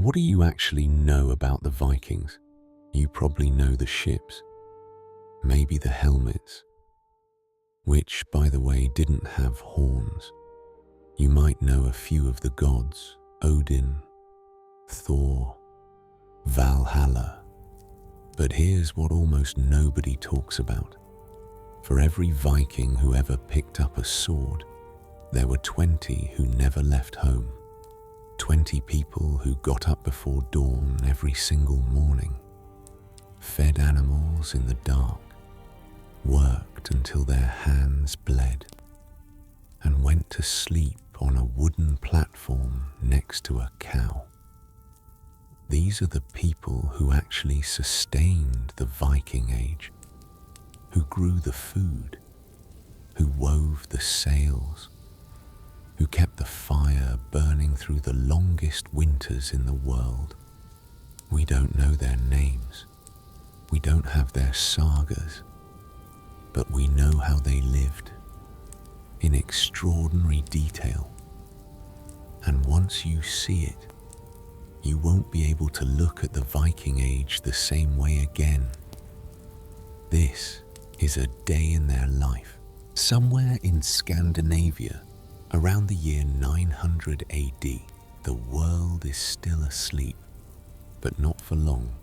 what do you actually know about the Vikings? You probably know the ships, maybe the helmets, which, by the way, didn't have horns. You might know a few of the gods: Odin, Thor, Valhalla. But here's what almost nobody talks about. For every Viking who ever picked up a sword, there were 20 who never left home. 20 people who got up before dawn every single morning, fed animals in the dark, worked until their hands bled, and went to sleep on a wooden platform next to a cow. These are the people who actually sustained the Viking Age, who grew the food, who wove the sails, who kept the fire burning through the longest winters in the world. We don't know their names, we don't have their sagas, but we know how they lived, in extraordinary detail. And once you see it, you won't be able to look at the Viking Age the same way again. This is a day in their life, somewhere in Scandinavia. Around the year 900 AD, the world is still asleep, but not for long.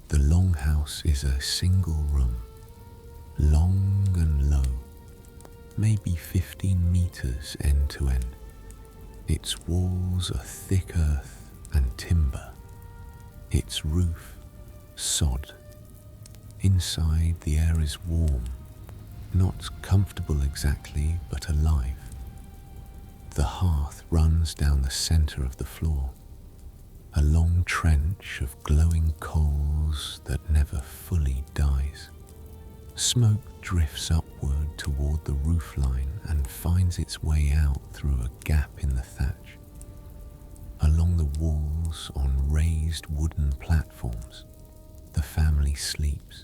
The longhouse is a single room, long and low, maybe 15 meters end to end. Its walls are thick earth and timber, its roof sod. Inside, the air is warm, not comfortable exactly, but alive. The hearth runs down the center of the floor, a long trench of glowing coals that never fully dies. Smoke drifts upward toward the roofline and finds its way out through a gap in the thatch. Along the walls, on raised wooden platforms, the family sleeps.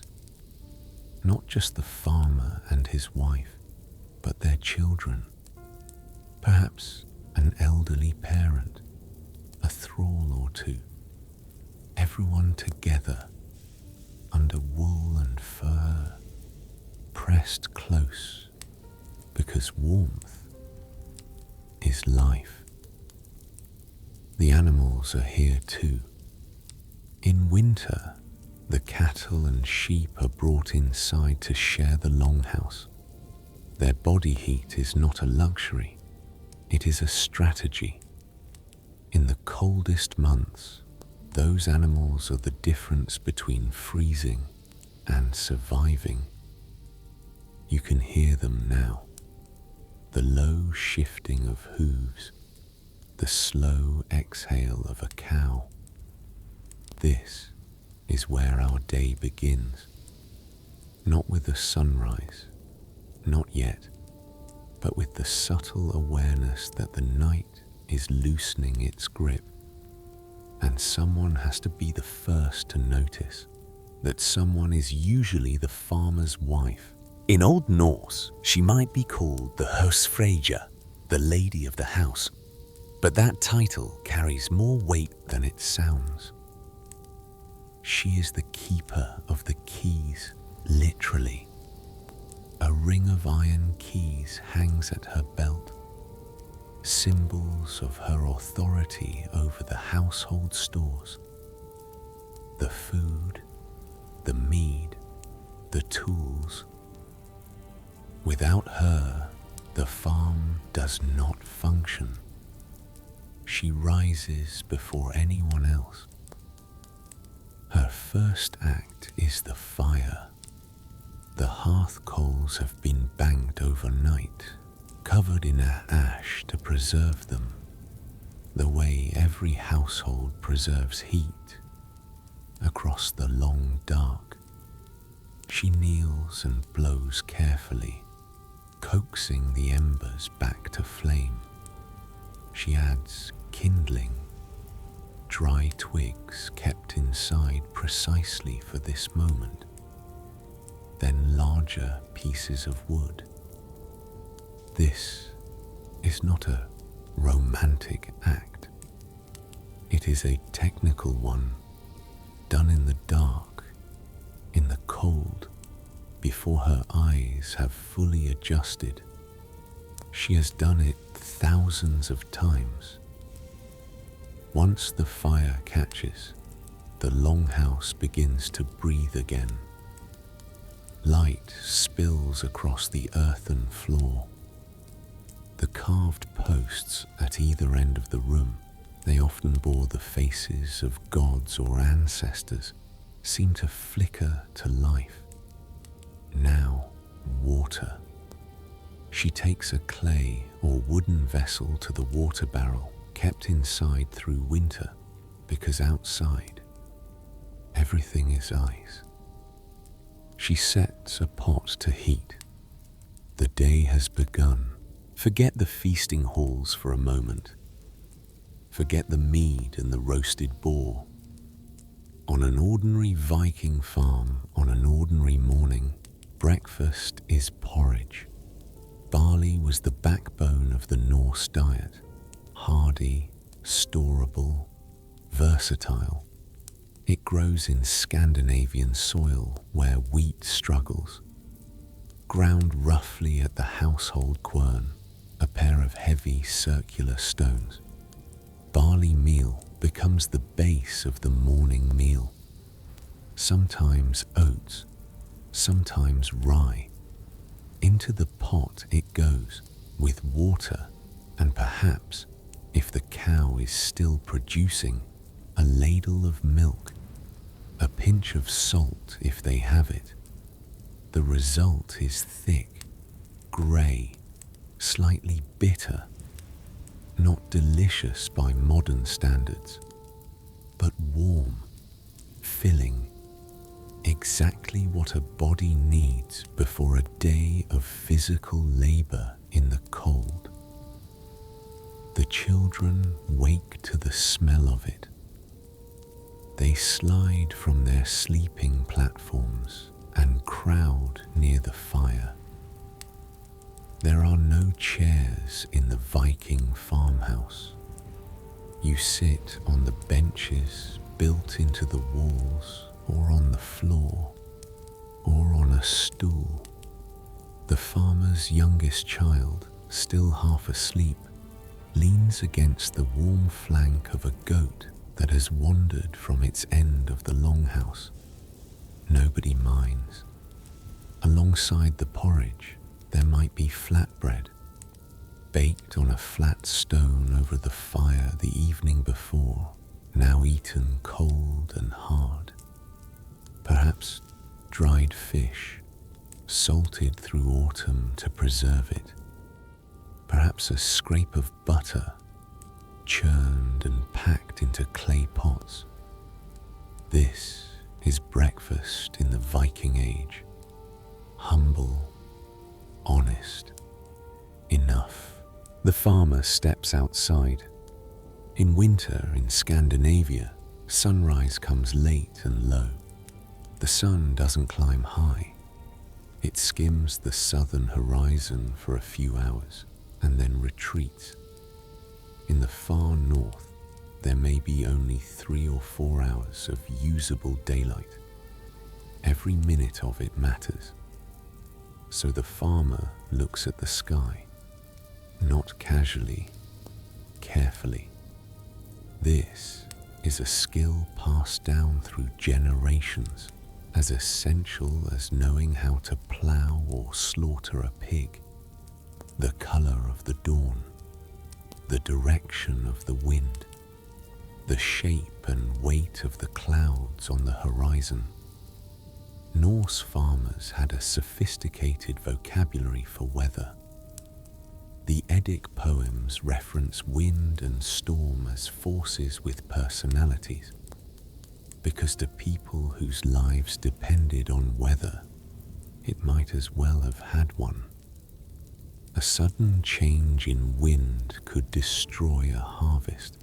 Not just the farmer and his wife, but their children. Perhaps an elderly parent, a thrall or two, everyone together under wool and fur, pressed close, because warmth is life. The animals are here too. In winter, the cattle and sheep are brought inside to share the longhouse. Their body heat is not a luxury. It is a strategy. In the coldest months, those animals are the difference between freezing and surviving. You can hear them now. The low shifting of hooves, the slow exhale of a cow. This is where our day begins. Not with the sunrise, not yet, but with the subtle awareness that the night is loosening its grip. And someone has to be the first to notice. That someone is usually the farmer's wife. In Old Norse, she might be called the husfreyja, the lady of the house. But that title carries more weight than it sounds. She is the keeper of the keys, literally. A ring of iron keys hangs at her belt, symbols of her authority over the household stores, the food, the mead, the tools. Without her, the farm does not function. She rises before anyone else. Her first act is the fire. The hearth coals have been banked overnight, covered in ash to preserve them, the way every household preserves heat. Across the long dark, she kneels and blows carefully, coaxing the embers back to flame. She adds kindling, dry twigs kept inside precisely for this moment, then larger pieces of wood. This is not a romantic act. It is a technical one, done in the dark, in the cold, before her eyes have fully adjusted. She has done it thousands of times. Once the fire catches, the longhouse begins to breathe again. Light spills across the earthen floor. The carved posts at either end of the room, they often bore the faces of gods or ancestors, seem to flicker to life. Now, water. She takes a clay or wooden vessel to the water barrel, kept inside through winter, because outside, everything is ice. She sets a pot to heat. The day has begun. Forget the feasting halls for a moment. Forget the mead and the roasted boar. On an ordinary Viking farm, on an ordinary morning, breakfast is porridge. Barley was the backbone of the Norse diet. Hardy, storable, versatile. It grows in Scandinavian soil where wheat struggles. Ground roughly at the household quern, a pair of heavy circular stones. Barley meal becomes the base of the morning meal. Sometimes oats, sometimes rye. Into the pot it goes with water and perhaps, if the cow is still producing, a ladle of milk, a pinch of salt if they have it. The result is thick, grey, slightly bitter, not delicious by modern standards, but warm, filling, exactly what a body needs before a day of physical labour in the cold. The children wake to the smell of it. They slide from their sleeping platforms and crowd near the fire. There are no chairs in the Viking farmhouse. You sit on the benches built into the walls, or on the floor, or on a stool. The farmer's youngest child, still half asleep, leans against the warm flank of a goat that has wandered from its end of the longhouse. Nobody minds. Alongside the porridge, there might be flatbread, baked on a flat stone over the fire the evening before, now eaten cold and hard. Perhaps dried fish, salted through autumn to preserve it. Perhaps a scrape of butter, churned and packed into clay pots. This is breakfast in the Viking Age. Humble, honest, enough. The farmer steps outside. In winter in Scandinavia, sunrise comes late and low. The sun doesn't climb high. It skims the southern horizon for a few hours and then retreats. In the far north, there may be only 3 or 4 hours of usable daylight. Every minute of it matters. So the farmer looks at the sky, not casually, carefully. This is a skill passed down through generations, as essential as knowing how to plough or slaughter a pig. The colour of the dawn, the direction of the wind, the shape and weight of the clouds on the horizon. Norse farmers had a sophisticated vocabulary for weather. The Eddic poems reference wind and storm as forces with personalities, because to people whose lives depended on weather, it might as well have had one. A sudden change in wind could destroy a harvest.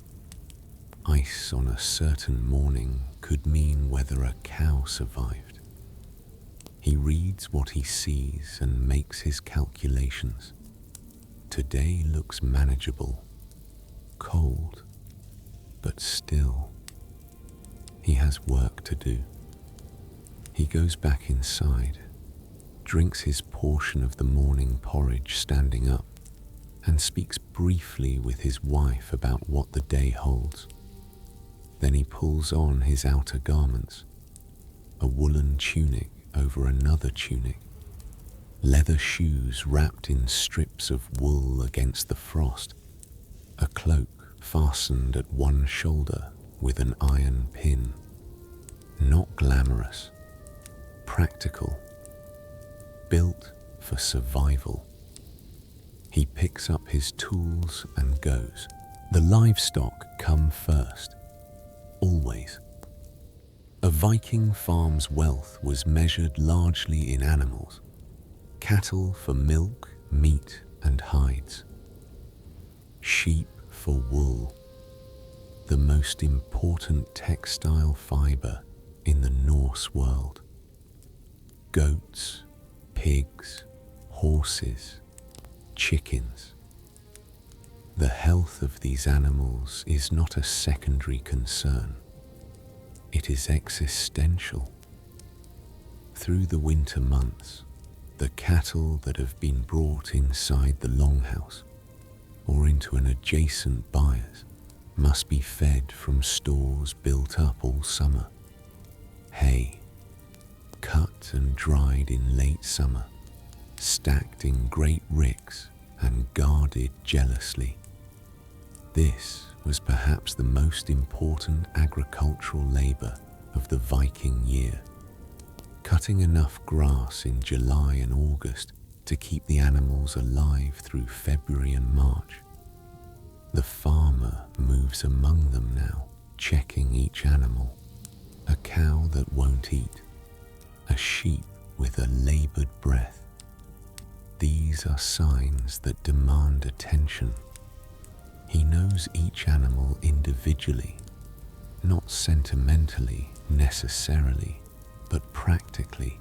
Ice on a certain morning could mean whether a cow survived. He reads what he sees and makes his calculations. Today looks manageable, cold, but still, he has work to do. He goes back inside, drinks his portion of the morning porridge standing up, and speaks briefly with his wife about what the day holds. Then he pulls on his outer garments, a woolen tunic over another tunic, leather shoes wrapped in strips of wool against the frost, a cloak fastened at one shoulder with an iron pin. Not glamorous, practical, built for survival. He picks up his tools and goes. The livestock come first, always. A Viking farm's wealth was measured largely in animals, cattle for milk, meat, and hides, sheep for wool, the most important textile fiber in the Norse world, goats, pigs, horses, chickens. The health of these animals is not a secondary concern. It is existential. Through the winter months, the cattle that have been brought inside the longhouse or into an adjacent byres must be fed from stores built up all summer. Hay, cut and dried in late summer, stacked in great ricks and guarded jealously. This was perhaps the most important agricultural labor of the Viking year, cutting enough grass in July and August to keep the animals alive through February and March. The farmer moves among them now, checking each animal, a cow that won't eat, a sheep with a labored breath. These are signs that demand attention. He knows each animal individually, not sentimentally necessarily, but practically.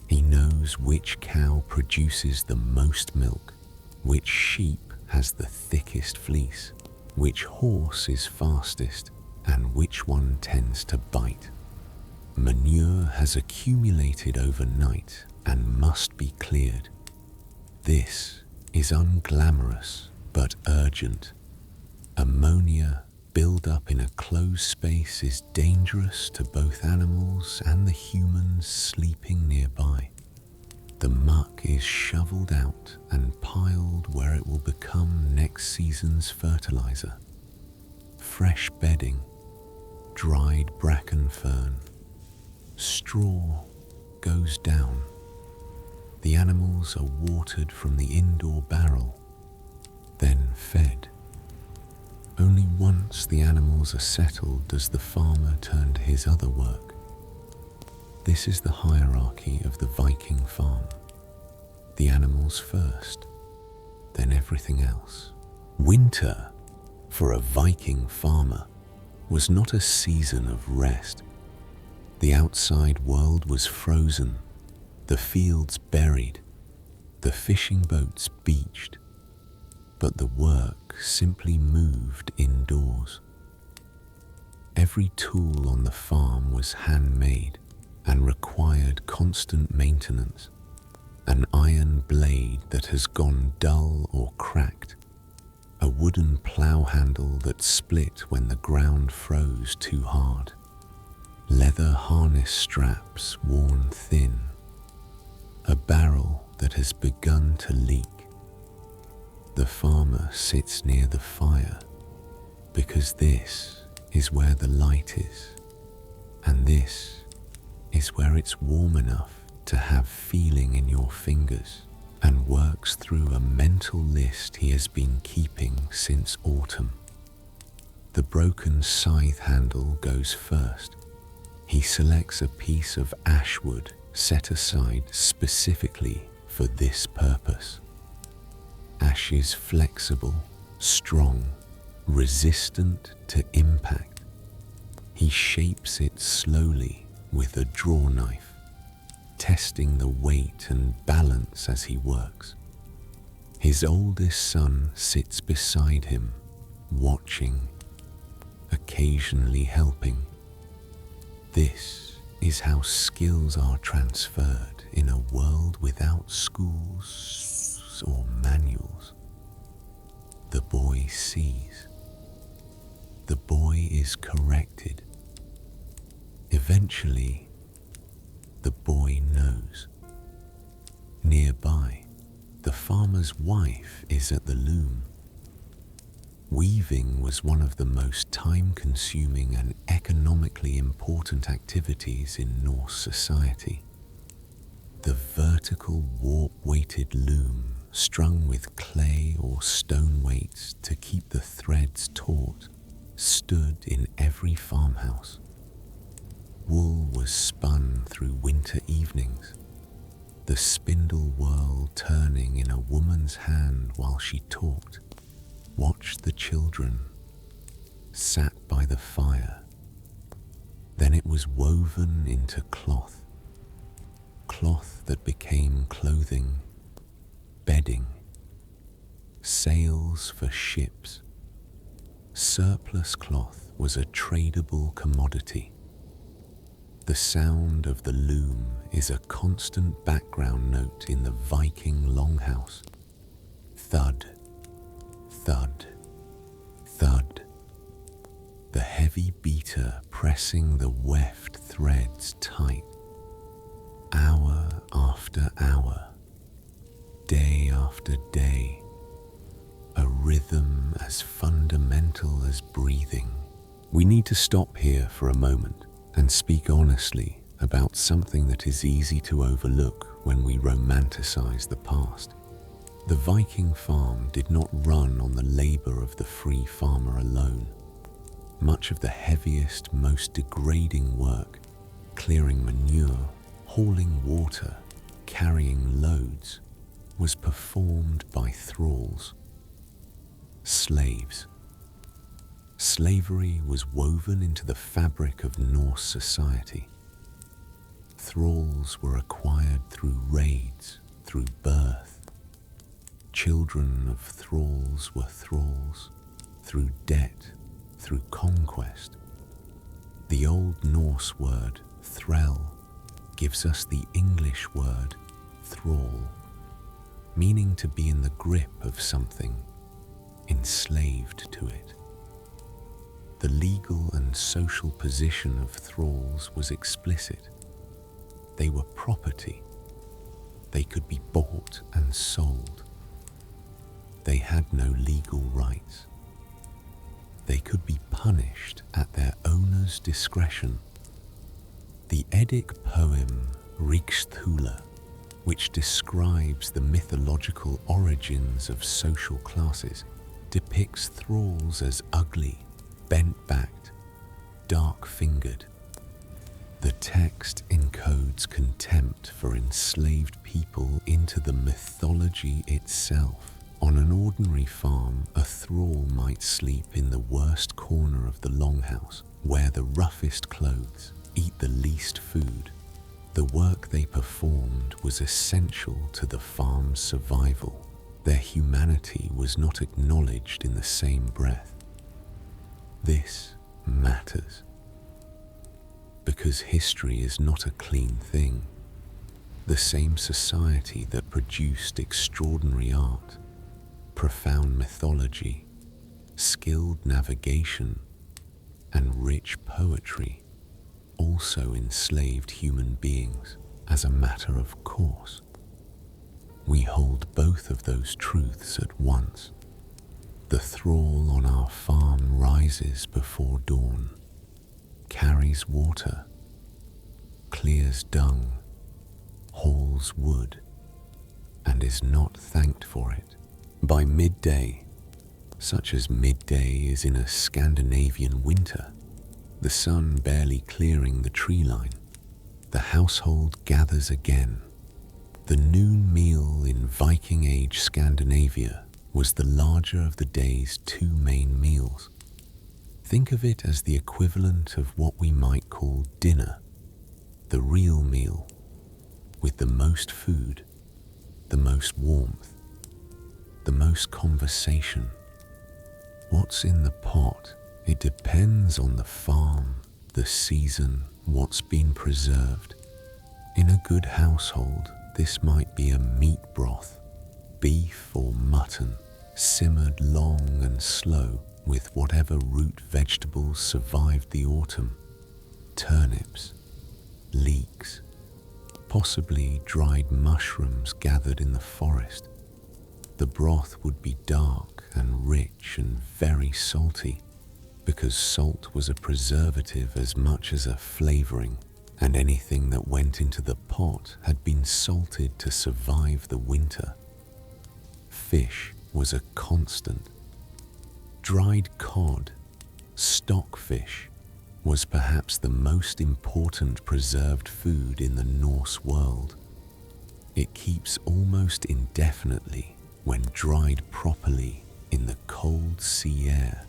He knows which cow produces the most milk, which sheep has the thickest fleece, which horse is fastest, and which one tends to bite. Manure has accumulated overnight and must be cleared. This is unglamorous but urgent. Ammonia built up in a closed space is dangerous to both animals and the humans sleeping nearby. The muck is shoveled out and piled where it will become next season's fertilizer. Fresh bedding, dried bracken fern, straw goes down. The animals are watered from the indoor barrel, then fed. Only once the animals are settled does the farmer turn to his other work. This is the hierarchy of the Viking farm. The animals first, then everything else. Winter, for a Viking farmer, was not a season of rest. The outside world was frozen, the fields buried, the fishing boats beached, but the work simply moved indoors. Every tool on the farm was handmade and required constant maintenance. An iron blade that has gone dull or cracked, a wooden plough handle that split when the ground froze too hard, leather harness straps worn thin, a barrel that has begun to leak. The farmer sits near the fire because this is where the light is, and this is where it's warm enough to have feeling in your fingers, and works through a mental list he has been keeping since autumn. The broken scythe handle goes first. He selects a piece of ash wood set aside specifically for this purpose. Ash is flexible, strong, resistant to impact. He shapes it slowly with a draw knife, testing the weight and balance as he works. His oldest son sits beside him, watching. occasionally helping. This is how skills are transferred in a world without schools or manuals. The boy sees. The boy is corrected. Eventually, the boy knows. Nearby, the farmer's wife is at the loom. Weaving was one of the most time-consuming and economically important activities in Norse society. The vertical warp-weighted loom, strung with clay or stone weights to keep the threads taut, stood in every farmhouse. Wool was spun through winter evenings, the spindle whirl turning in a woman's hand while she talked, watched the children, sat by the fire. Then it was woven into cloth, cloth that became clothing, bedding, sails for ships. Surplus cloth was a tradable commodity. The sound of the loom is a constant background note in the Viking longhouse. Thud, thud, thud. The heavy beater pressing the weft threads tight. Hour after hour, day after day. A rhythm as fundamental as breathing. We need to stop here for a moment and speak honestly about something that is easy to overlook when we romanticize the past. The Viking farm did not run on the labor of the free farmer alone. Much of the heaviest, most degrading work, clearing manure, hauling water, carrying loads, was performed by thralls, slaves. Slavery was woven into the fabric of Norse society. Thralls were acquired through raids, through birth. Children of thralls were thralls, through debt, through conquest. The Old Norse word thrall gives us the English word thrall, meaning to be in the grip of something, enslaved to it. The legal and social position of thralls was explicit. They were property. They could be bought and sold. They had no legal rights. They could be punished at their owner's discretion. The Eddic poem Ríkisþula, which describes the mythological origins of social classes, depicts thralls as ugly, bent-backed, dark-fingered. The text encodes contempt for enslaved people into the mythology itself. On an ordinary farm, a thrall might sleep in the worst corner of the longhouse, wear the roughest clothes, eat the least food. The work they performed was essential to the farm's survival. Their humanity was not acknowledged in the same breath. This matters, because history is not a clean thing. The same society that produced extraordinary art, profound mythology, skilled navigation, and rich poetry also enslaved human beings as a matter of course. We hold both of those truths at once. The thrall on our farm rises before dawn, carries water, clears dung, hauls wood, and is not thanked for it. By midday, such as midday is in a Scandinavian winter, the sun barely clearing the tree line, the household gathers again. The noon meal in Viking Age Scandinavia was the larger of the day's two main meals. Think of it as the equivalent of what we might call dinner, the real meal, with the most food, the most warmth, the most conversation. What's in the pot? It depends on the farm, the season, what's been preserved. In a good household, this might be a meat broth, beef or mutton, simmered long and slow with whatever root vegetables survived the autumn. Turnips, leeks, possibly dried mushrooms gathered in the forest. The broth would be dark and rich and very salty, because salt was a preservative as much as a flavoring, and anything that went into the pot had been salted to survive the winter. Fish was a constant. Dried cod, stockfish, was perhaps the most important preserved food in the Norse world. It keeps almost indefinitely when dried properly in the cold sea air.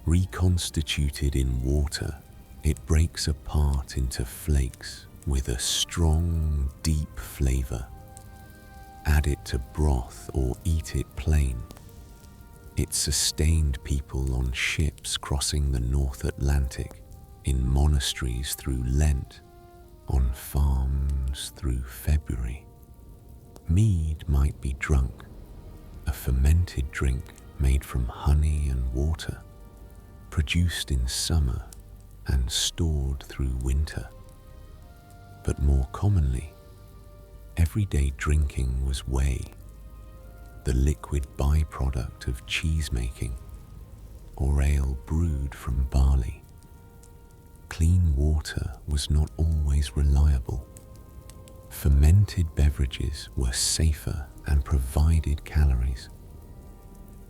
Reconstituted in water, it breaks apart into flakes with a strong, deep flavor. Add it to broth or eat it plain. It sustained people on ships crossing the North Atlantic, in monasteries through Lent, on farms through February. Mead might be drunk, a fermented drink made from honey and water, produced in summer and stored through winter. But more commonly, everyday drinking was whey, the liquid byproduct of cheese making, or ale brewed from barley. Clean water was not always reliable. Fermented beverages were safer and provided calories.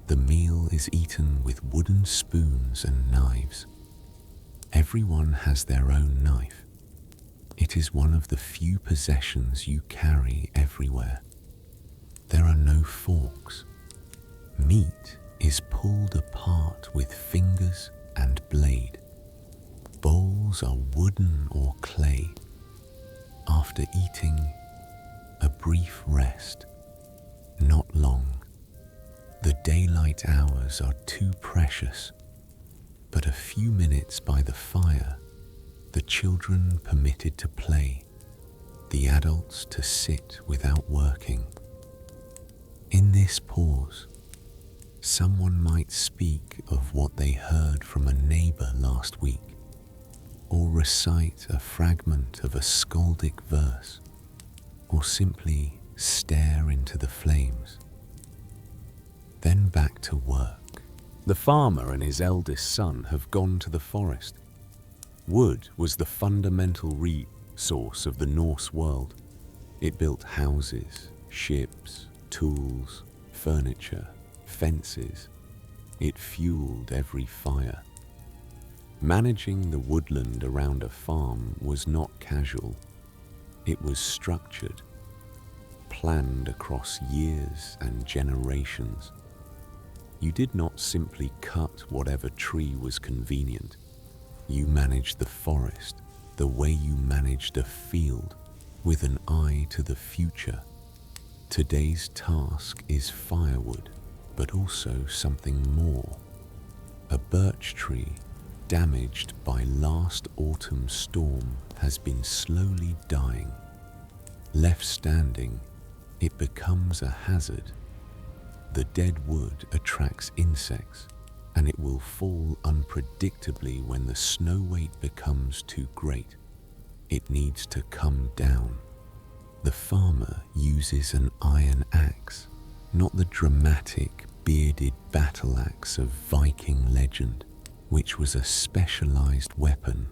The meal is eaten with wooden spoons and knives. Everyone has their own knife. It is one of the few possessions you carry everywhere. There are no forks. Meat is pulled apart with fingers and blade. Bowls are wooden or clay. After eating, a brief rest, not long. The daylight hours are too precious, but a few minutes by the fire, the children permitted to play, the adults to sit without working. In this pause, someone might speak of what they heard from a neighbor last week, or recite a fragment of a skaldic verse, or simply stare into the flames. Then back to work. The farmer and his eldest son have gone to the forest. Wood was the fundamental resource of the Norse world. It built houses, ships, tools, furniture, fences. It fueled every fire. Managing the woodland around a farm was not casual. It was structured, planned across years and generations. You did not simply cut whatever tree was convenient. You managed the forest the way you managed a field, with an eye to the future. Today's task is firewood, but also something more. A birch tree damaged by last autumn's storm has been slowly dying. Left standing, it becomes a hazard. The dead wood attracts insects, and it will fall unpredictably when the snow weight becomes too great. It needs to come down. The farmer uses an iron axe, not the dramatic, bearded battle axe of Viking legend, which was a specialized weapon,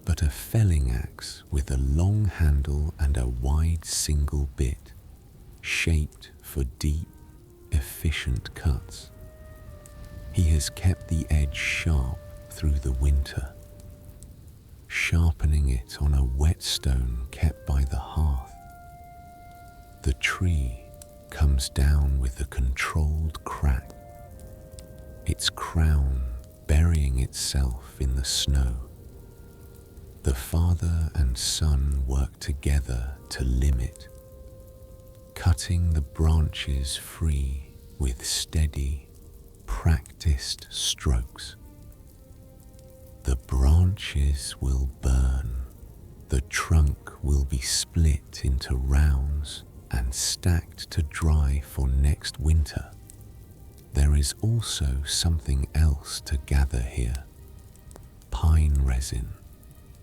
but a felling axe with a long handle and a wide single bit, shaped for deep, efficient cuts. He has kept the edge sharp through the winter, sharpening it on a whetstone kept by the hearth. The tree comes down with a controlled crack, its crown burying itself in the snow. The father and son work together to limb it, cutting the branches free with steady, practiced strokes. The branches will burn, the trunk will be split into rounds and stacked to dry for next winter. There is also something else to gather here. Pine resin,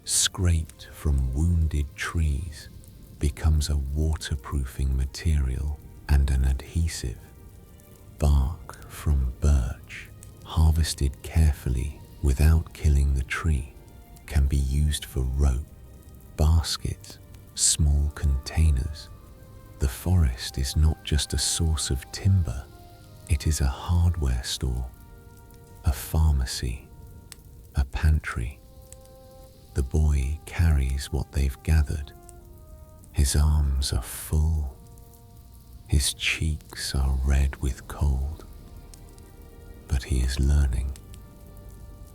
scraped from wounded trees, becomes a waterproofing material and an adhesive. Bark from birch, harvested carefully without killing the tree, can be used for rope, baskets, small containers. The forest is not just a source of timber, it is a hardware store, a pharmacy, a pantry. The boy carries what they've gathered. His arms are full. His cheeks are red with cold. But he is learning.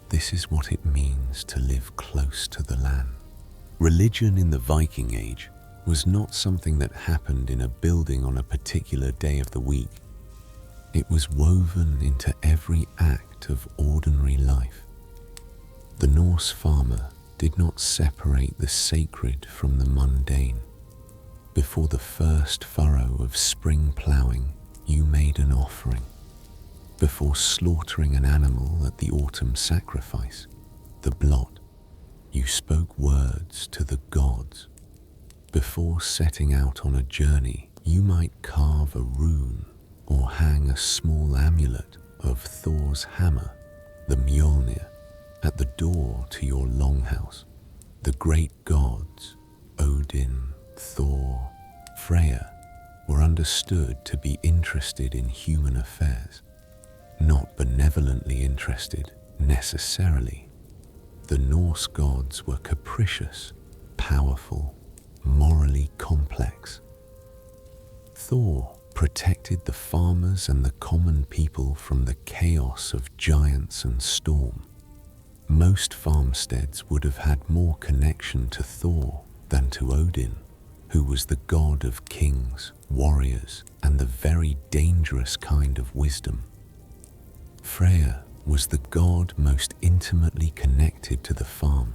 This is what it means to live close to the land. Religion in the Viking Age was not something that happened in a building on a particular day of the week. It was woven into every act of ordinary life. The Norse farmer did not separate the sacred from the mundane. Before the first furrow of spring ploughing, you made an offering. Before slaughtering an animal at the autumn sacrifice, the blot, you spoke words to the gods. Before setting out on a journey, you might carve a rune or hang a small amulet of Thor's hammer, the Mjolnir, at the door to your longhouse. The great gods, Odin, Thor, Freya, were understood to be interested in human affairs, not benevolently interested necessarily. The Norse gods were capricious, powerful, morally complex. Thor protected the farmers and the common people from the chaos of giants and storm. Most farmsteads would have had more connection to Thor than to Odin, who was the god of kings, warriors, and the very dangerous kind of wisdom. Freya was the god most intimately connected to the farm,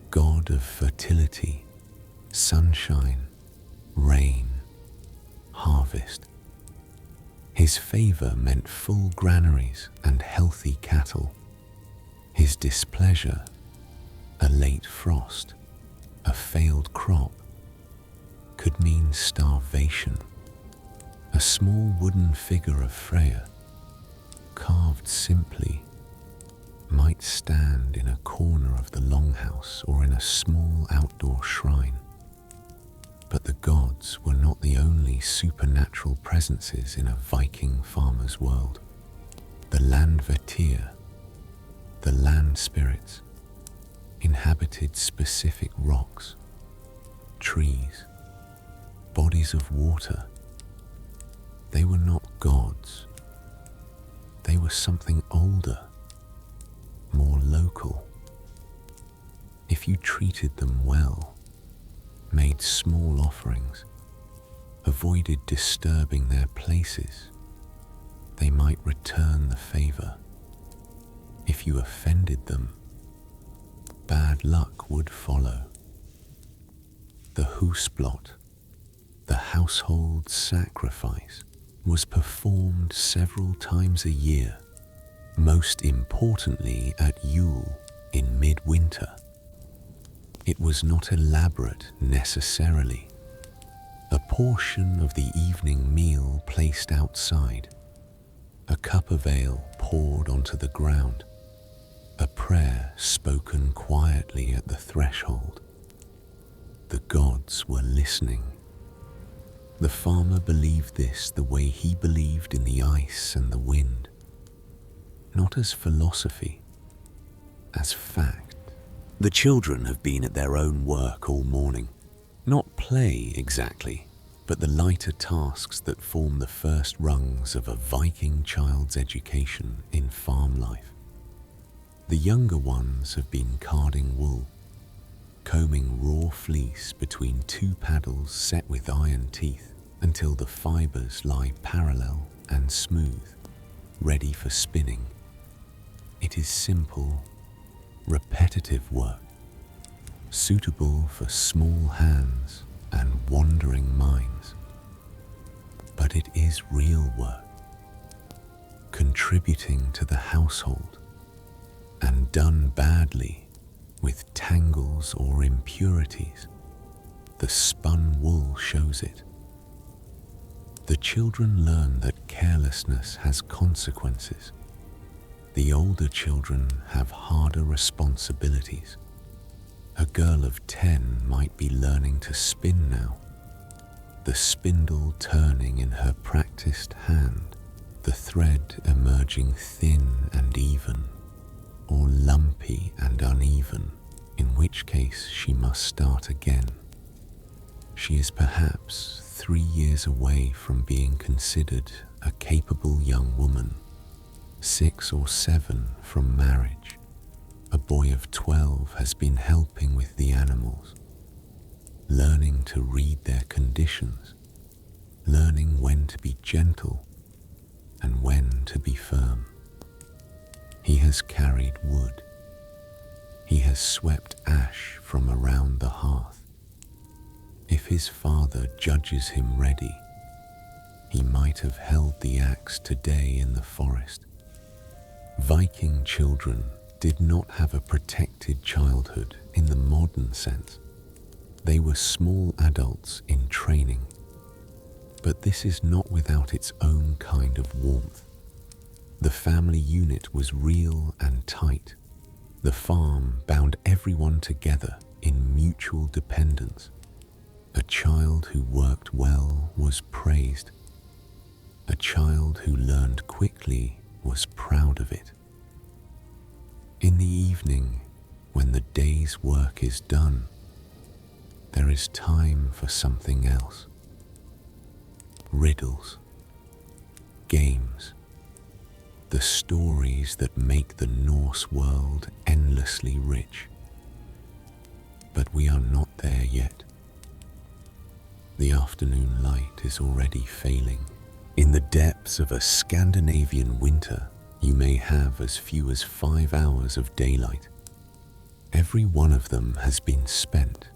god of fertility, sunshine, rain, harvest. His favor meant full granaries and healthy cattle. His displeasure, a late frost, a failed crop, could mean starvation. A small wooden figure of Freya, carved simply, might stand in a corner of the longhouse or in a small outdoor shrine. But the gods were not the only supernatural presences in a Viking farmer's world. The Landvertir, the land spirits, inhabited specific rocks, trees, bodies of water. They were not gods. They were something older, more local. If you treated them well, made small offerings, avoided disturbing their places, they might return the favor. If you offended them, bad luck would follow. The husblot, the household sacrifice, was performed several times a year, most importantly at Yule in midwinter. It was not elaborate necessarily. A portion of the evening meal placed outside, a cup of ale poured onto the ground, a prayer spoken quietly at the threshold. The gods were listening. The farmer believed this the way he believed in the ice and the wind, not as philosophy, as fact. The children have been at their own work all morning. Not play exactly, but the lighter tasks that form the first rungs of a Viking child's education in farm life. The younger ones have been carding wool, combing raw fleece between two paddles set with iron teeth until the fibers lie parallel and smooth. ready for spinning. It is simple, repetitive work, suitable for small hands and wandering minds. But it is real work, contributing to the household, and done badly with tangles or impurities. The spun wool shows it. The children learn that carelessness has consequences. The older children have harder responsibilities. A girl of 10 might be learning to spin now, the spindle turning in her practiced hand, the thread emerging thin and even, or lumpy and uneven, in which case she must start again. She is perhaps 3 years away from being considered a capable young woman, 6 or 7 from marriage. A boy of 12 has been helping with the animals, learning to read their conditions, learning when to be gentle and when to be firm. He has carried wood. He has swept ash from around the hearth. If his father judges him ready, he might have held the axe today in the forest. Viking children did not have a protected childhood in the modern sense. They were small adults in training. But this is not without its own kind of warmth. The family unit was real and tight. The farm bound everyone together in mutual dependence. A child who worked well was praised. A child who learned quickly was proud of it. In the evening, when the day's work is done, there is time for something else. Riddles, games, the stories that make the Norse world endlessly rich. But we are not there yet. The afternoon light is already failing. In the depths of a Scandinavian winter, you may have as few as 5 hours of daylight. Every one of them has been spent.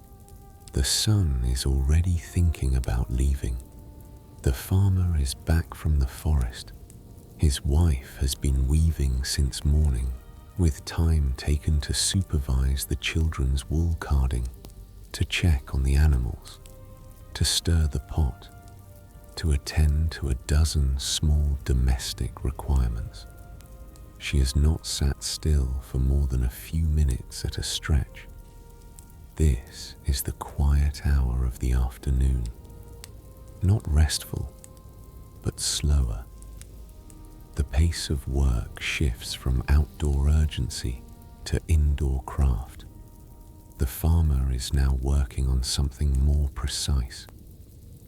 The sun is already thinking about leaving. The farmer is back from the forest. His wife has been weaving since morning, with time taken to supervise the children's wool carding, to check on the animals, to stir the pot, to attend to a dozen small domestic requirements. She has not sat still for more than a few minutes at a stretch. This is the quiet hour of the afternoon. Not restful, but slower. The pace of work shifts from outdoor urgency to indoor craft. The farmer is now working on something more precise.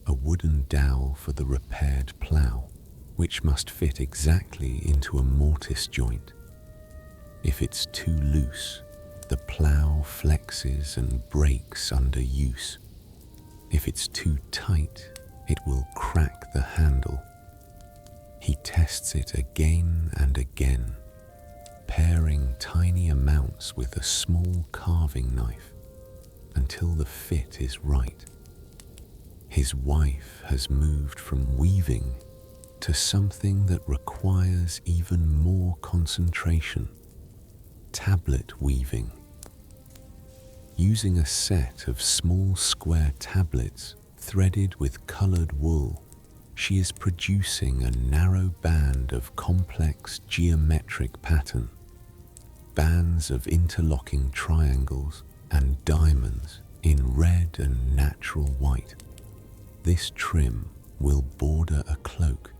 A wooden dowel for the repaired plough, which must fit exactly into a mortise joint. If it's too loose, the plough flexes and breaks under use. If it's too tight, it will crack the handle. He tests it again and again, pairing tiny amounts with a small carving knife until the fit is right. His wife has moved from weaving to something that requires even more concentration: tablet weaving. Using a set of small square tablets threaded with colored wool, she is producing a narrow band of complex geometric pattern, bands of interlocking triangles and diamonds in red and natural white. This trim will border a cloak.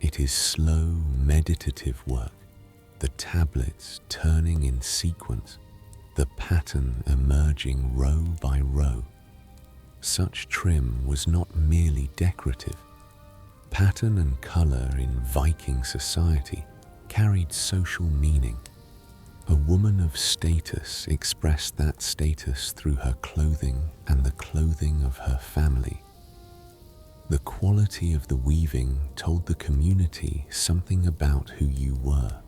It is slow, meditative work, the tablets turning in sequence, the pattern emerging row by row. Such trim was not merely decorative. Pattern and color in Viking society carried social meaning. A woman of status expressed that status through her clothing and the clothing of her family. The quality of the weaving told the community something about who you were.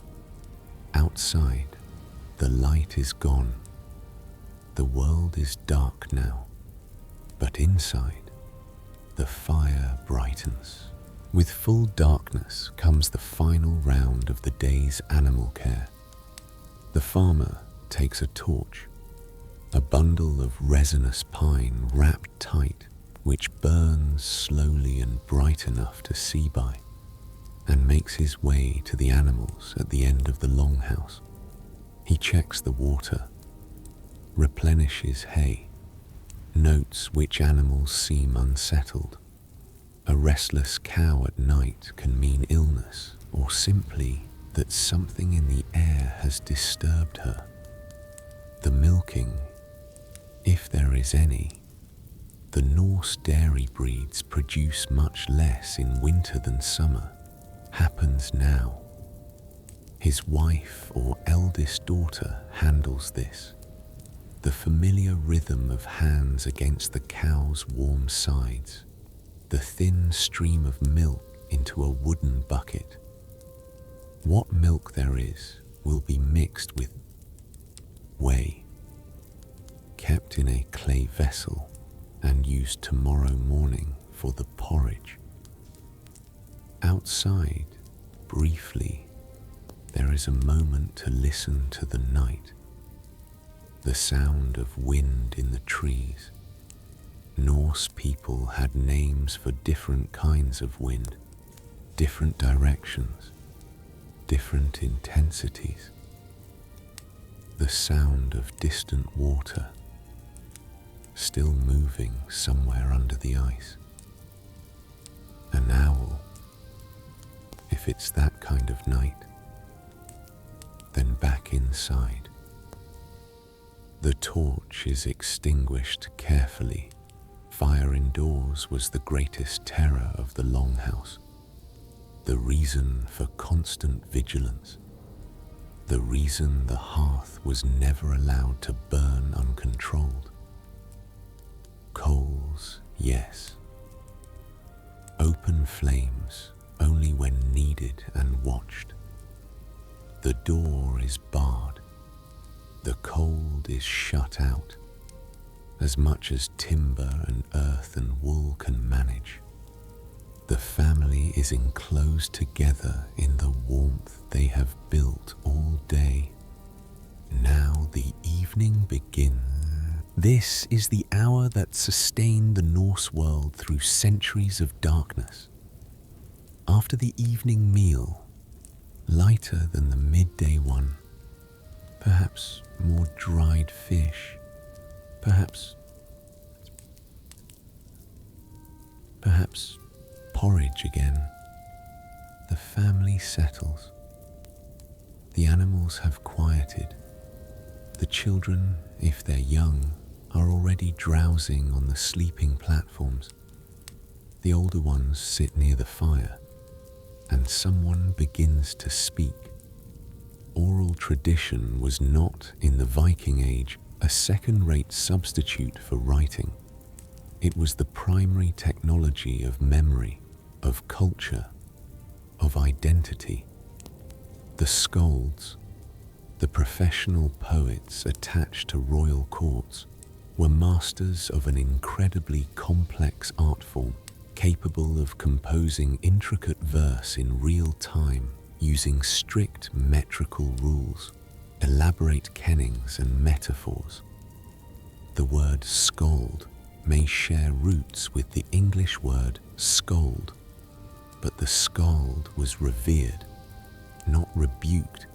Outside, the light is gone. The world is dark now. But inside, the fire brightens. With full darkness comes the final round of the day's animal care. The farmer takes a torch, a bundle of resinous pine wrapped tight, which burns slowly and bright enough to see by, and makes his way to the animals at the end of the longhouse. He checks the water, replenishes hay, notes which animals seem unsettled. A restless cow at night can mean illness, or simply that something in the air has disturbed her. The milking, if there is any. The Norse dairy breeds produce much less in winter than summer, happens now. His wife or eldest daughter handles this. The familiar rhythm of hands against the cow's warm sides, the thin stream of milk into a wooden bucket. What milk there is will be mixed with whey, kept in a clay vessel and used tomorrow morning for the porridge. Outside, briefly, there is a moment to listen to the night, the sound of wind in the trees. Norse people had names for different kinds of wind, different directions, different intensities. The sound of distant water, still moving somewhere under the ice. An owl, if it's that kind of night. Then back inside. The torch is extinguished carefully. Fire indoors was the greatest terror of the longhouse, the reason for constant vigilance, the reason the hearth was never allowed to burn uncontrolled. Coals, yes. Open flames only when needed and watched. The door is barred. The cold is shut out, as much as timber and earth and wool can manage. The family is enclosed together in the warmth they have built all day. Now the evening begins. This is the hour that sustained the Norse world through centuries of darkness. After the evening meal, lighter than the midday one, perhaps more dried fish, perhaps porridge again, the family settles. The animals have quieted. The children, if they're young, are already drowsing on the sleeping platforms. The older ones sit near the fire, and someone begins to speak. Oral tradition was not, in the Viking Age, a second-rate substitute for writing. It was the primary technology of memory, of culture, of identity. The skalds, the professional poets attached to royal courts, were masters of an incredibly complex art form, capable of composing intricate verse in real time using strict metrical rules, elaborate kennings and metaphors. The word skald may share roots with the English word scold, but the skald was revered, not rebuked.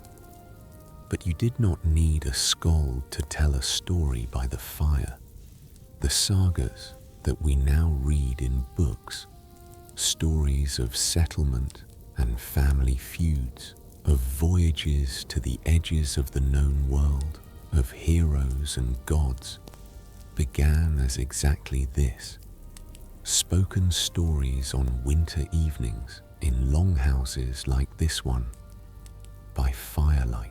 But you did not need a skald to tell a story by the fire. The sagas that we now read in books, stories of settlement and family feuds, of voyages to the edges of the known world, of heroes and gods, began as exactly this: spoken stories on winter evenings in longhouses like this one, by firelight.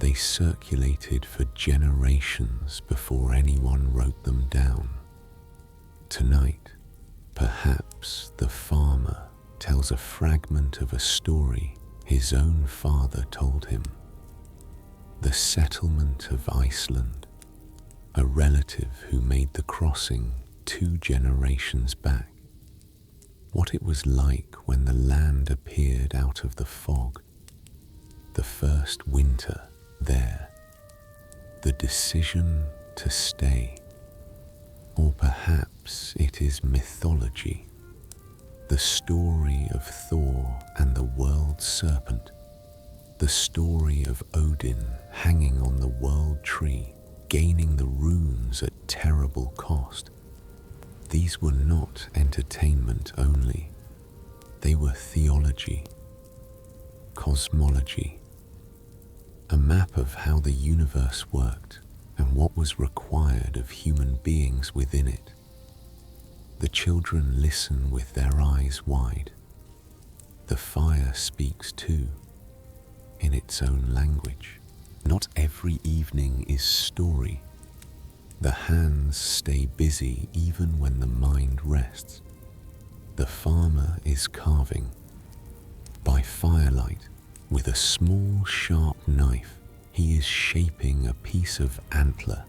They circulated for generations before anyone wrote them down. Tonight, Perhaps the farmer tells a fragment of a story his own father told him. The settlement of Iceland, a relative who made the crossing 2 generations back. What it was like when the land appeared out of the fog, the first winter there, the decision to stay. Or perhaps it is mythology, the story of Thor and the world serpent, the story of Odin hanging on the world tree, gaining the runes at terrible cost. These were not entertainment only, they were theology, cosmology, a map of how the universe worked and what was required of human beings within it. The children listen with their eyes wide. The fire speaks too, in its own language. Not every evening is story. The hands stay busy even when the mind rests. The farmer is carving. By firelight, with a small sharp knife, he is shaping a piece of antler,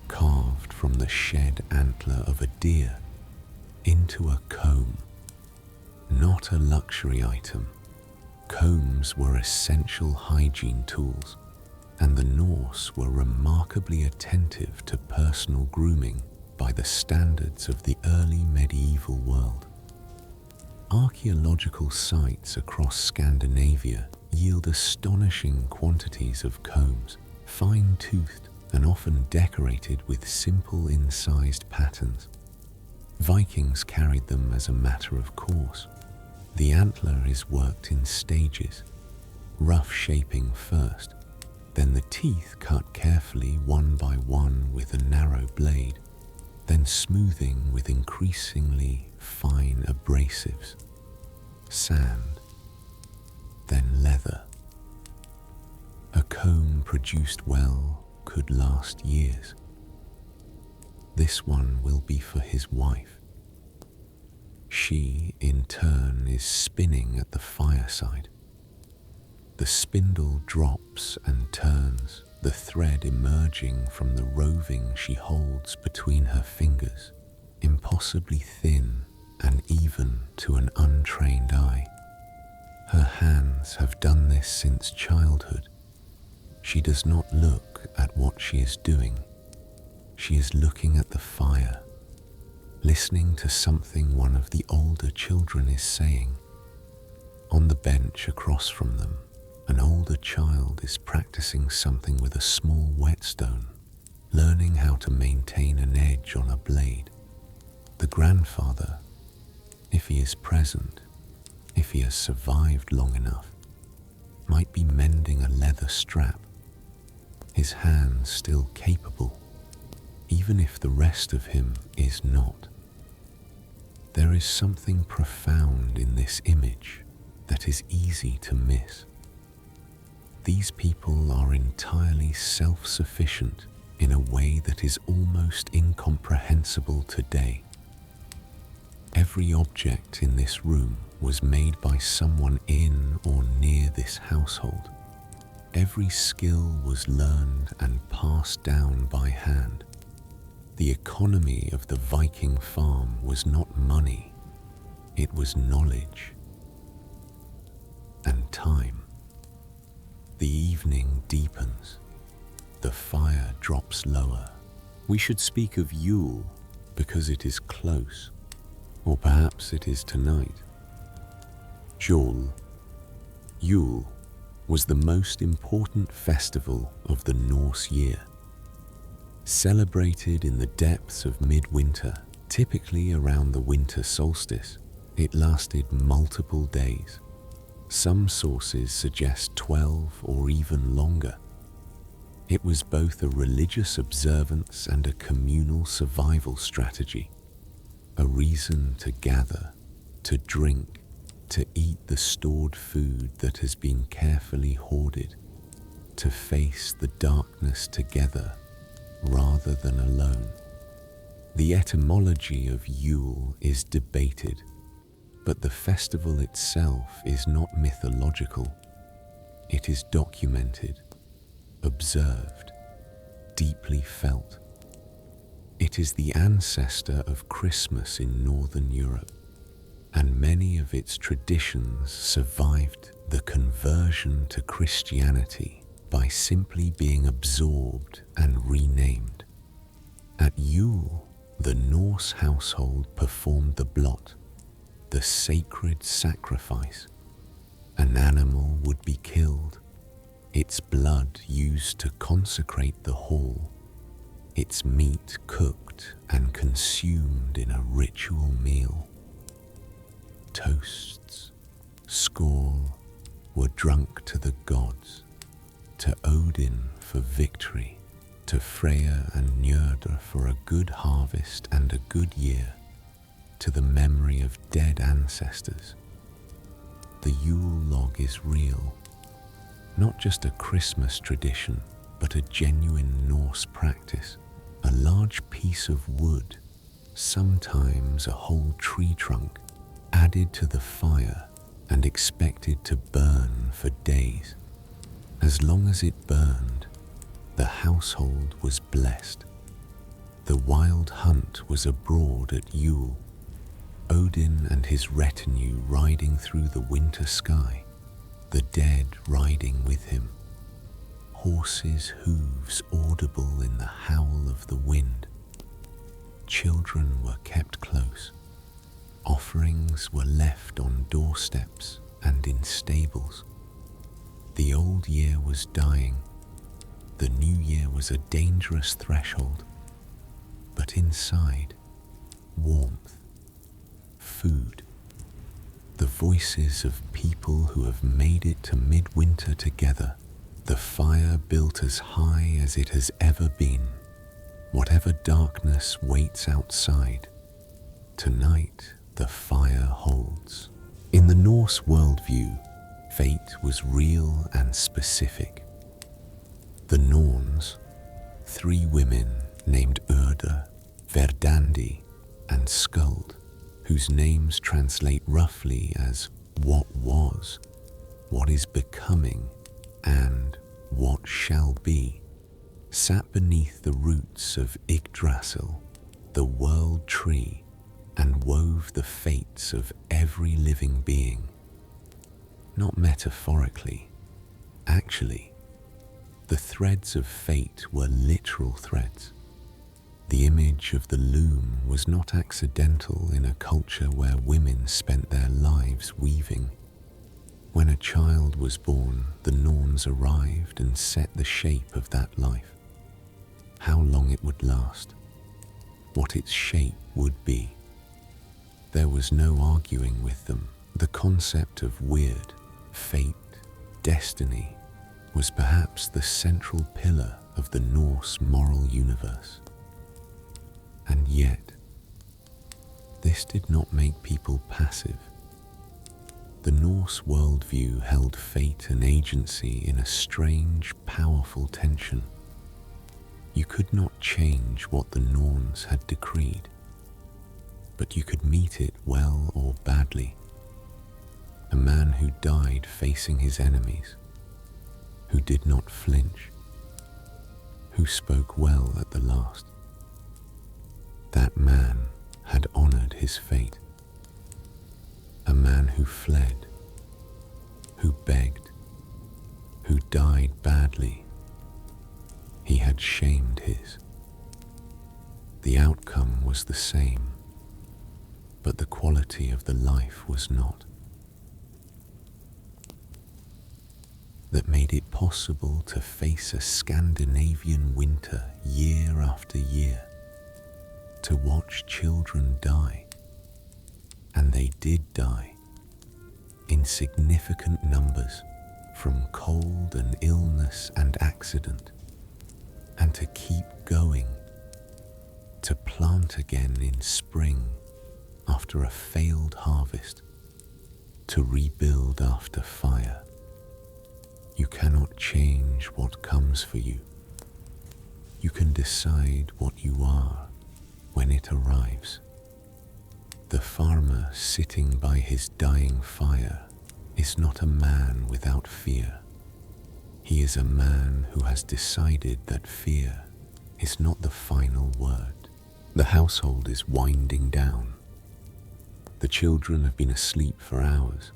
carved from the shed antler of a deer, into a comb. Not a luxury item. Combs were essential hygiene tools, and the Norse were remarkably attentive to personal grooming by the standards of the early medieval world. Archaeological sites across Scandinavia yield astonishing quantities of combs, fine-toothed and often decorated with simple incised patterns. Vikings carried them as a matter of course. The antler is worked in stages, rough shaping first, then the teeth cut carefully one by one with a narrow blade, then smoothing with increasingly fine abrasives, sand, then leather. A comb produced well could last years. This one will be for his wife. She, in turn, is spinning at the fireside. The spindle drops and turns, the thread emerging from the roving she holds between her fingers, impossibly thin and even to an untrained eye. Her hands have done this since childhood. She does not look at what she is doing. She is looking at the fire, listening to something one of the older children is saying. On the bench across from them, an older child is practicing something with a small whetstone, learning how to maintain an edge on a blade. The grandfather, if he is present, if he has survived long enough, might be mending a leather strap, his hands still capable, even if the rest of him is not. There is something profound in this image that is easy to miss. These people are entirely self-sufficient in a way that is almost incomprehensible today. Every object in this room was made by someone in or near this household. Every skill was learned and passed down by hand. The economy of the Viking farm was not money, it was knowledge and time. The evening deepens, the fire drops lower. We should speak of Yule because it is close, or perhaps it is tonight. Yule was the most important festival of the Norse year. Celebrated in the depths of midwinter, typically around the winter solstice, it lasted multiple days. Some sources suggest 12 or even longer. It was both a religious observance and a communal survival strategy, a reason to gather, to drink, to eat the stored food that has been carefully hoarded, to face the darkness together rather than alone. The etymology of Yule is debated, but the festival itself is not mythological. It is documented, observed, deeply felt. It is the ancestor of Christmas in Northern Europe, and many of its traditions survived the conversion to Christianity by simply being absorbed and renamed. At Yule, the Norse household performed the blot, the sacred sacrifice. An animal would be killed, its blood used to consecrate the hall, its meat cooked and consumed in a ritual meal. Toasts, score, were drunk to the gods, to Odin for victory, to Freya and Njörður for a good harvest and a good year, to the memory of dead ancestors. The Yule log is real, not just a Christmas tradition, but a genuine Norse practice. A large piece of wood, sometimes a whole tree trunk, added to the fire and expected to burn for days. As long as it burned, the household was blessed. The wild hunt was abroad at Yule, Odin and his retinue riding through the winter sky, the dead riding with him, horses' hooves audible in the howl of the wind. Children were kept close. Offerings were left on doorsteps and in stables. The old year was dying. The new year was a dangerous threshold. But inside, warmth, food, the voices of people who have made it to midwinter together, the fire built as high as it has ever been. Whatever darkness waits outside, tonight the fire holds. In the Norse worldview, fate was real and specific. The Norns, 3 women named Urda, Verdandi, and Skuld, whose names translate roughly as what was, what is becoming, and what shall be, sat beneath the roots of Yggdrasil, the world tree, and wove the fates of every living being. Not metaphorically, actually, the threads of fate were literal threads. The image of the loom was not accidental in a culture where women spent their lives weaving. When a child was born, the Norns arrived and set the shape of that life. How long it would last, what its shape would be. There was no arguing with them. The concept of weird, fate, destiny was perhaps the central pillar of the Norse moral universe. And yet, this did not make people passive. The Norse worldview held fate and agency in a strange, powerful tension. You could not change what the Norns had decreed, but you could meet it well or badly. A man who died facing his enemies, who did not flinch, who spoke well at the last. That man had honored his fate. A man who fled, who begged, who died badly, he had shamed his. The outcome was the same, but the quality of the life was not. That made it possible to face a Scandinavian winter year after year, to watch children die, and they did die, in significant numbers, from cold and illness and accident, and to keep going, to plant again in spring after a failed harvest, to rebuild after fire. You cannot change what comes for you. You can decide what you are when it arrives. The farmer sitting by his dying fire is not a man without fear. He is a man who has decided that fear is not the final word. The household is winding down. The children have been asleep for hours,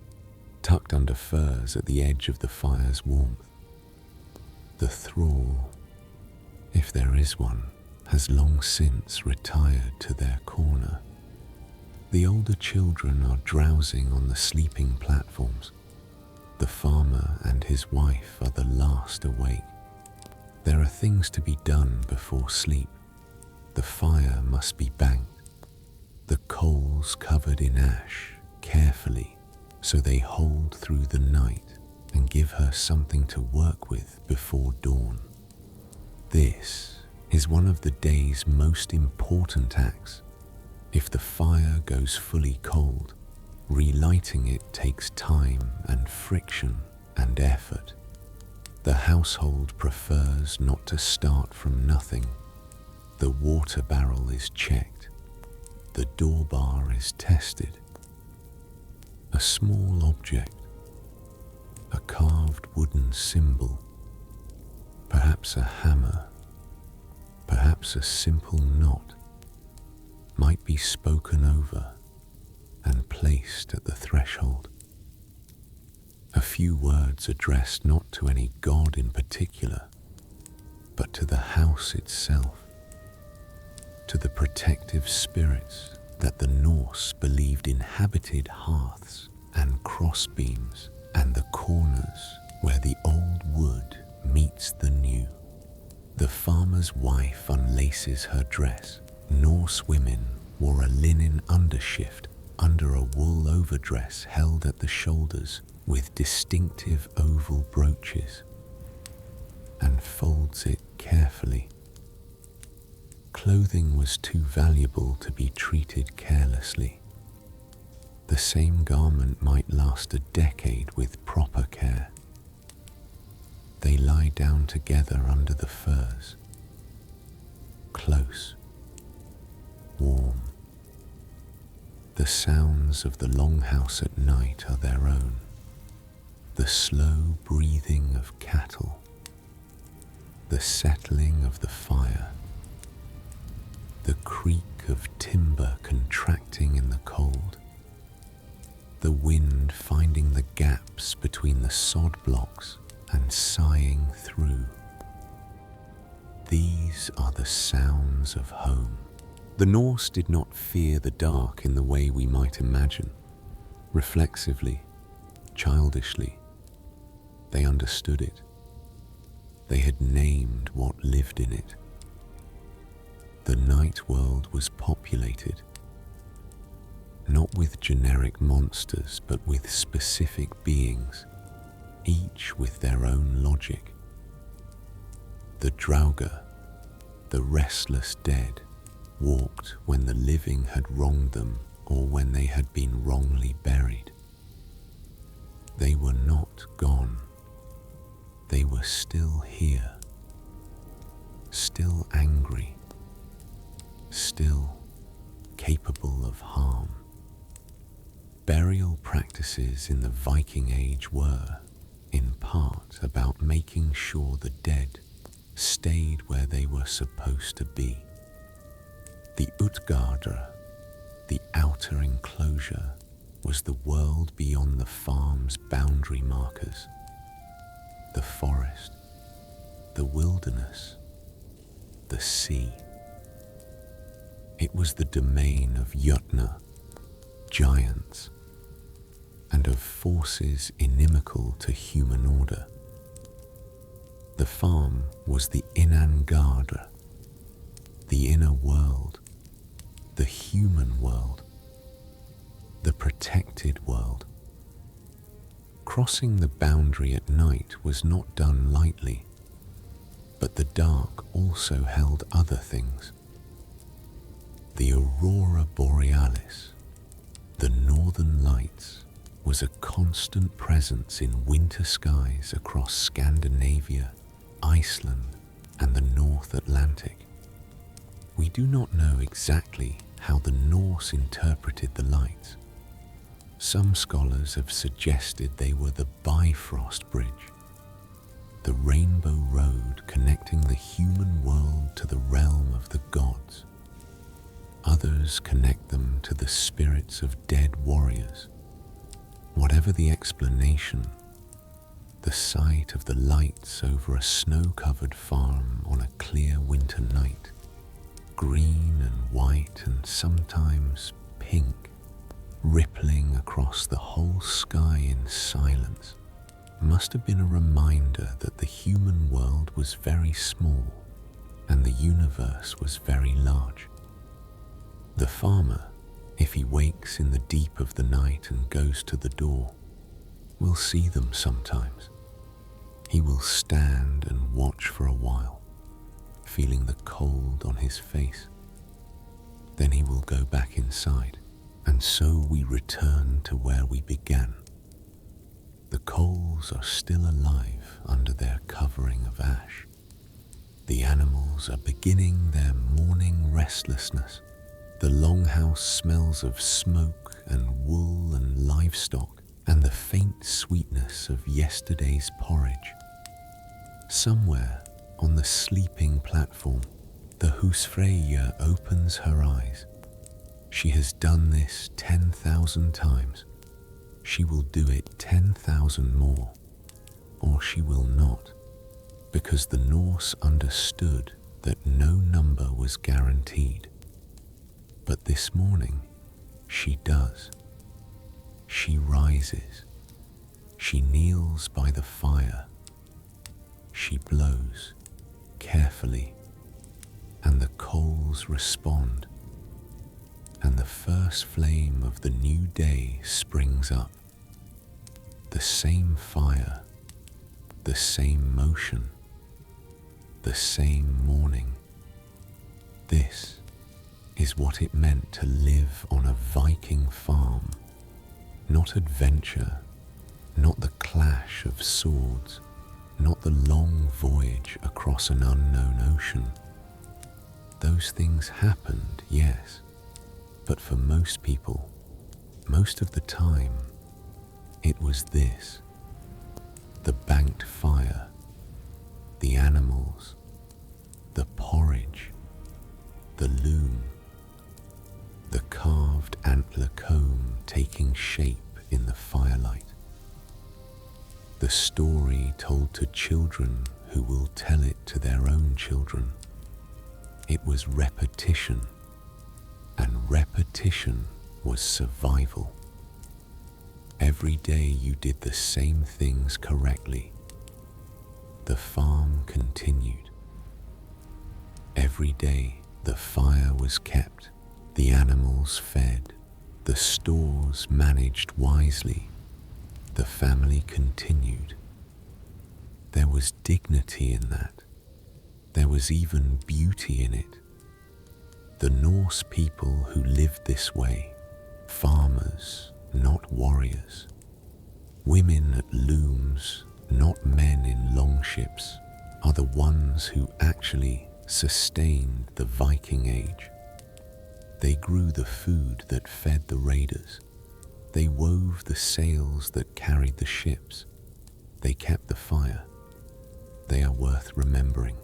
tucked under furs at the edge of the fire's warmth. The thrall, if there is one, has long since retired to their corner. The older children are drowsing on the sleeping platforms. The farmer and his wife are the last awake. There are things to be done before sleep. The fire must be banked, the coals covered in ash carefully so they hold through the night and give her something to work with before dawn. This is one of the day's most important acts. If the fire goes fully cold, relighting it takes time and friction and effort. The household prefers not to start from nothing. The water barrel is checked. The door bar is tested. A small object, a carved wooden symbol, perhaps a hammer, perhaps a simple knot, might be spoken over and placed at the threshold. A few words addressed not to any god in particular, but to the house itself, to the protective spirits that the Norse believed inhabited hearths and crossbeams and the corners where the old wood meets the new. The farmer's wife unlaces her dress. Norse women wore a linen undershift under a wool overdress held at the shoulders with distinctive oval brooches, and folds it carefully. Clothing was too valuable to be treated carelessly. The same garment might last a decade with proper care. They lie down together under the furs, close, warm. The sounds of the longhouse at night are their own. The slow breathing of cattle, the settling of the fire, the creak of timber contracting in the cold, the wind finding the gaps between the sod blocks and sighing through. These are the sounds of home. The Norse did not fear the dark in the way we might imagine. Reflexively, childishly, they understood it. They had named what lived in it. The night world was populated, not with generic monsters, but with specific beings, each with their own logic. The Draugr, the restless dead, walked when the living had wronged them or when they had been wrongly buried. They were not gone. They were still here, still angry, still capable of harm. Burial practices in the Viking Age were, in part, about making sure the dead stayed where they were supposed to be. The Utgardr, the outer enclosure, was the world beyond the farm's boundary markers. The forest, the wilderness, the sea. It was the domain of Jötnar, giants, and of forces inimical to human order. The farm was the Innangardr, the inner world, the human world, the protected world. Crossing the boundary at night was not done lightly, but the dark also held other things. The aurora borealis, the northern lights, was a constant presence in winter skies across Scandinavia, Iceland, and the North Atlantic. We do not know exactly how the Norse interpreted the lights. Some scholars have suggested they were the Bifrost Bridge, the rainbow road connecting the human world to the realm of the gods. Others connect them to the spirits of dead warriors. Whatever the explanation, the sight of the lights over a snow-covered farm on a clear winter night, green and white and sometimes pink, rippling across the whole sky in silence, must have been a reminder that the human world was very small and the universe was very large. The farmer, if he wakes in the deep of the night and goes to the door, will see them sometimes. He will stand and watch for a while, feeling the cold on his face. Then he will go back inside, and so we return to where we began. The coals are still alive under their covering of ash. The animals are beginning their morning restlessness. The longhouse smells of smoke and wool and livestock and the faint sweetness of yesterday's porridge. Somewhere on the sleeping platform, the husfreyja opens her eyes. She has done this 10,000 times. She will do it 10,000 more, or she will not, because the Norse understood that no number was guaranteed. But this morning, she does. She rises. She kneels by the fire. She blows carefully, and the coals respond, and the first flame of the new day springs up. The same fire, the same motion, the same morning. This is what it meant to live on a Viking farm. Not adventure, not the clash of swords, not the long voyage across an unknown ocean. Those things happened, yes, but for most people, most of the time, it was this: the banked fire, the animals, the porridge, the loom, the carved antler comb taking shape in the firelight. The story told to children who will tell it to their own children. It was repetition, and repetition was survival. Every day you did the same things correctly. The farm continued. Every day the fire was kept, the animals fed, the stores managed wisely, the family continued. There was dignity in that. There was even beauty in it. The Norse people who lived this way, farmers, not warriors, women at looms, not men in longships, are the ones who actually sustained the Viking Age. They grew the food that fed the raiders. They wove the sails that carried the ships. They kept the fire. They are worth remembering.